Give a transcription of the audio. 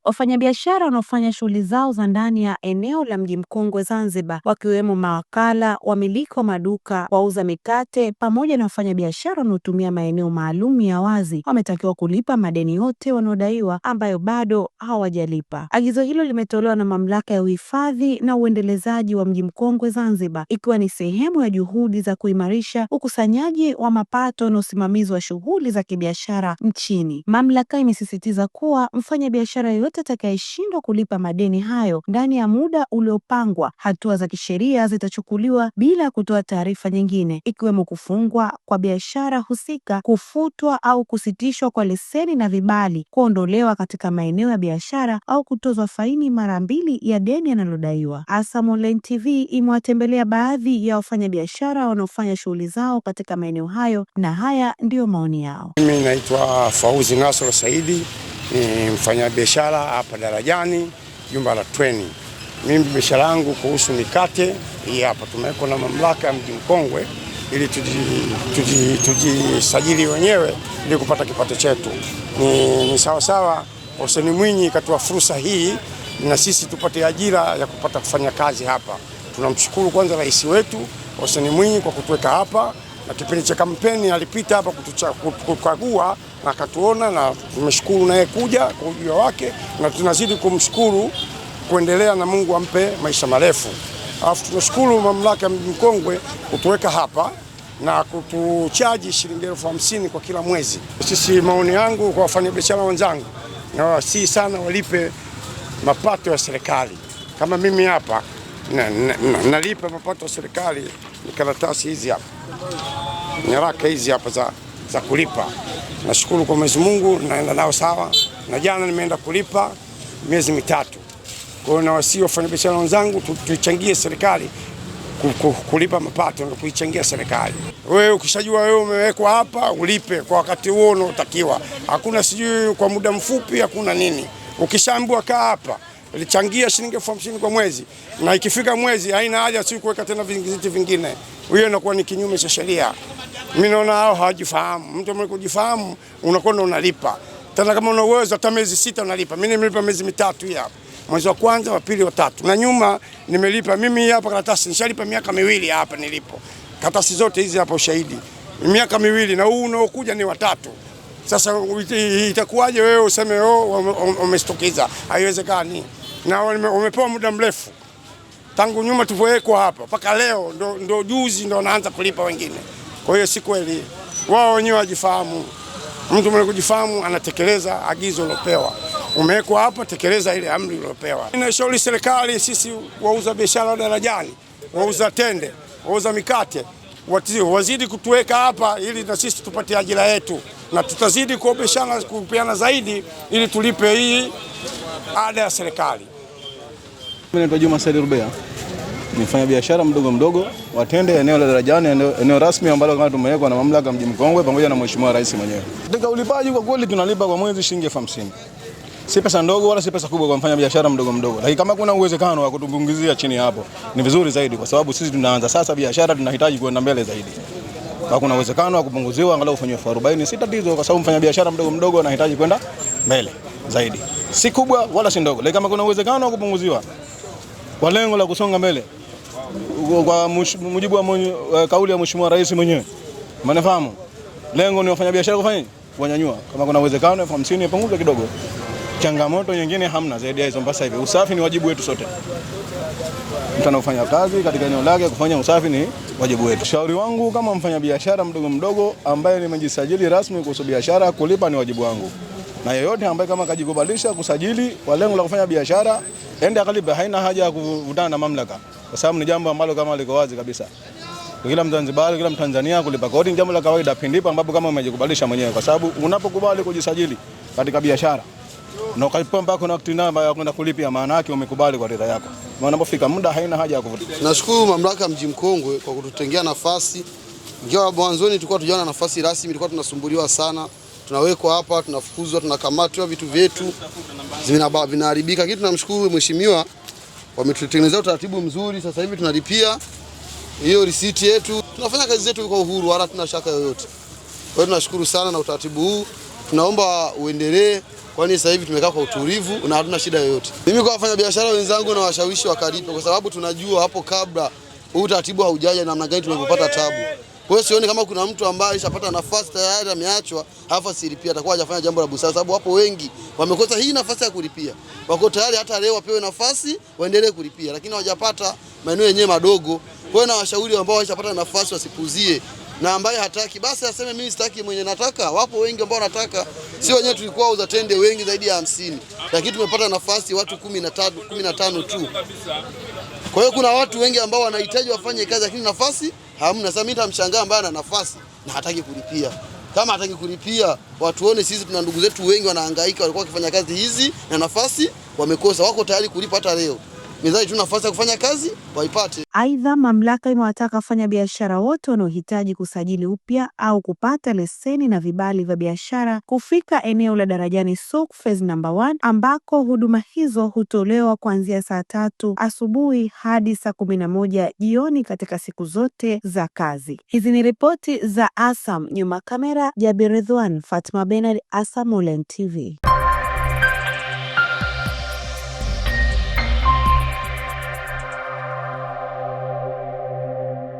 Wafanyabiashara wanaofanya shughuli zao za ndani ya eneo la Mji Mkongwe Zanzibar, wakiwemo mawakala, wamiliki wa maduka, wauza mikate pamoja na wafanyabiashara wanaotumia maeneo maalum ya wazi, wametakiwa kulipa madeni yote wanaodaiwa ambayo bado hawajalipa. Agizo hilo limetolewa na Mamlaka ya Uhifadhi na Uendelezaji wa Mji Mkongwe Zanzibar, ikiwa ni sehemu ya juhudi za kuimarisha ukusanyaji wa mapato na usimamizi wa shughuli za kibiashara nchini. Mamlaka imesisitiza kuwa mfanyabiashara yoyote atakayeshindwa kulipa madeni hayo ndani ya muda uliopangwa, hatua za kisheria zitachukuliwa bila kutoa taarifa nyingine, ikiwemo kufungwa kwa biashara husika, kufutwa au kusitishwa kwa leseni na vibali, kuondolewa katika maeneo ya biashara au kutozwa faini mara 2 ya deni analodaiwa. ASAM Online TV imewatembelea baadhi ya wafanyabiashara wanaofanya shughuli zao katika maeneo hayo na haya ndiyo maoni yao. Mimi naitwa Fauzi Nasoro Saidi, ni mfanyabiashara hapa Darajani, jumba la treni. Mimi biashara yangu kuhusu mikate hii hapa, tumewekwa na mamlaka ya Mji Mkongwe ili tujisajili wenyewe ili kupata kipato chetu. Ni sawa sawa Hussein Mwinyi katoa fursa hii na sisi tupate ajira ya kupata kufanya kazi hapa. Tunamshukuru kwanza rais wetu Hussein Mwinyi kwa kutuweka hapa, na kipindi cha kampeni alipita hapa kukagua na akatuona, na tumeshukuru naye kuja kwa ujio wake, na tunazidi kumshukuru kuendelea, na Mungu ampe maisha marefu. Alafu tunashukuru mamlaka ya Mji Mkongwe kutuweka hapa na kutuchaji shilingi 50,000 kwa kila mwezi. Sisi, maoni yangu kwa wafanyabiashara wenzangu, na si sana walipe mapato ya serikali. Kama mimi hapa nalipa mapato ya serikali, ni karatasi hizi hapa, nyaraka hizi hapa za kulipa. Nashukuru kwa Mwenyezi Mungu, naenda nao sawa, na jana nimeenda kulipa miezi 3. Kwa hiyo nawasihi wafanyabiashara wenzangu tuichangie serikali kulipa mapato na kuichangia serikali. Wewe ukishajua wewe umewekwa hapa, ulipe kwa wakati huo unaotakiwa. Hakuna sijui kwa muda mfupi, hakuna nini. Ukishaambiwa kaa hapa, lichangia shilingi 50,000 kwa mwezi, na ikifika mwezi haina haja si kuweka tena vingiziti vingine. Hiyo inakuwa ni kinyume cha sheria. Mimi naona hao hawajifahamu. Mtu mwenye kujifahamu unakwenda unalipa. Tena kama una uwezo hata miezi 6 unalipa. Mimi nimelipa miezi 3 hii hapa. Mwezi wa kwanza, wa pili, wa tatu. Na nyuma nimelipa mimi hapa karatasi, nishalipa miaka 2 hapa nilipo. Karatasi zote hizi hapa ushahidi. Miaka 2 na huu unaokuja ni wa 3. Sasa itakuwaje wewe useme umestokiza? Haiwezekani. Na umepewa muda mrefu. Tangu nyuma tulivyowekwa hapa mpaka leo ndo juzi ndo wanaanza kulipa wengine. Kwa hiyo si kweli. Wao wenyewe wajifahamu. Mtu mwenye kujifahamu anatekeleza agizo lilopewa. Umewekwa hapa, tekeleza ile amri uliyopewa. Ninashauri serikali, sisi wauza biashara Darajani, wauza tende, wauza mikate, wazidi kutuweka hapa ili na sisi tupate ajira yetu, na tutazidi kupeana zaidi ili tulipe hii ada ya serikali. Mimi naitwa Juma Said Rubea. Nifanya biashara mdogo watende eneo la Darajani, eneo rasmi ambalo kama tumewekwa na mamlaka Mji Mkongwe pamoja na Mheshimiwa Rais mwenyewe. Katika ulipaji kwa kweli tunalipa kwa mwezi shilingi 50,000. Si pesa ndogo wala si pesa kubwa kwa mfanya biashara mdogo. Lakini kama kuna uwezekano wa kutupunguzia chini hapo ni vizuri zaidi, kwa sababu sisi tunaanza sasa biashara, tunahitaji kwenda mbele zaidi. Kama kuna uwezekano wa kupunguziwa angalau ufanywe 40 si tatizo, kwa sababu mfanya biashara mdogo anahitaji kwenda mbele zaidi. Si kubwa wala si ndogo. Lakini kama kuna uwezekano wa kupunguziwa kwa lengo la kusonga mbele, kwa mujibu wa kauli ya Mheshimiwa Rais mwenyewe, mnafahamu lengo ni wafanya biashara kunyanyua. Kama kuna uwezekano 50,000 ipunguzwe kidogo. Changamoto nyingine hamna zaidi ya hizo. Mpaka hivi usafi ni wajibu wetu sote. Mtu anafanya kazi katika eneo lake, kufanya usafi ni wajibu wetu. Shauri wangu kama mfanya biashara mdogo ambaye nimejisajili rasmi kuhusu biashara, kulipa ni wajibu wangu. Na yeyote ambaye kama kajikubalisha kusajili kwa lengo la kufanya biashara, ende akalipe, haina haja ya kuvutana na mamlaka. Kwa sababu ni jambo ambalo kama liko wazi kabisa. Kila Mzanzibari, kila Mtanzania kulipa kodi ni jambo la kawaida pindipo ambapo kama umejikubalisha mwenyewe, kwa sababu unapokubali kujisajili katika biashara na ukalipa mpaka kuna wakati namba ya kwenda kulipia, maana yake umekubali kwa ridha yako. Maana unapofika muda haina haja ya kuvuta. Nashukuru mamlaka ya Mji Mkongwe kwa kututengea nafasi. Ingawa mwanzoni tulikuwa tujaona nafasi rasmi, tulikuwa tunasumbuliwa sana. Tunawekwa hapa, tunafukuzwa, tunakamatwa, vitu vyetu vinaharibika. Lakini tunamshukuru mheshimiwa, wametutengenezea utaratibu mzuri. Sasa hivi tunalipia hiyo risiti yetu. Tunafanya kazi zetu kwa uhuru, wala tuna shaka yoyote. Kwa hiyo tunashukuru sana na utaratibu huu. Tunaomba uendelee kwani sasa hivi tumekaa kwa utulivu na hatuna shida yoyote. Mimi kwa wafanyabiashara wenzangu na washawishi wakalipe, kwa sababu tunajua hapo kabla huu utaratibu haujaja namna gani tumepata tabu. Kwa hiyo sioni kama kuna mtu ambaye alishapata nafasi tayari ameachwa halafu asiripia, atakuwa hajafanya jambo la busara, sababu hapo wengi wamekosa hii nafasi ya kulipia. Wako tayari hata leo wapewe nafasi waendelee kulipia, lakini hawajapata maeneo yenyewe madogo. Kwa hiyo na washauri ambao walishapata nafasi wasipuzie, na ambaye hataki basi aseme mimi sitaki, mwenye nataka. Wapo wengi ambao wanataka, si wenyewe tulikuwa uza tende wengi zaidi ya 50, lakini tumepata nafasi watu 15 tu. Kwa hiyo kuna watu wengi ambao wanahitaji wafanye kazi lakini nafasi hamna. Sasa mimi nitamshangaa ambaye ana nafasi na hataki kulipia. Kama hataki kulipia, watuone sisi tuna ndugu zetu wengi wanahangaika, walikuwa wakifanya kazi hizi na nafasi wamekosa, wako tayari kulipa hata leo. Mezani tu nafasi ya kufanya kazi waipate. Aidha, mamlaka imewataka wafanyabiashara wote wanaohitaji kusajili upya au kupata leseni na vibali vya biashara kufika eneo la Darajani Soko Phase Number 1 ambako huduma hizo hutolewa kuanzia saa 3 asubuhi hadi saa 11 jioni katika siku zote za kazi. Hizi ni ripoti za ASAM. Nyuma kamera Jabir Ridwan, Fatma Benard, ASAM Online TV.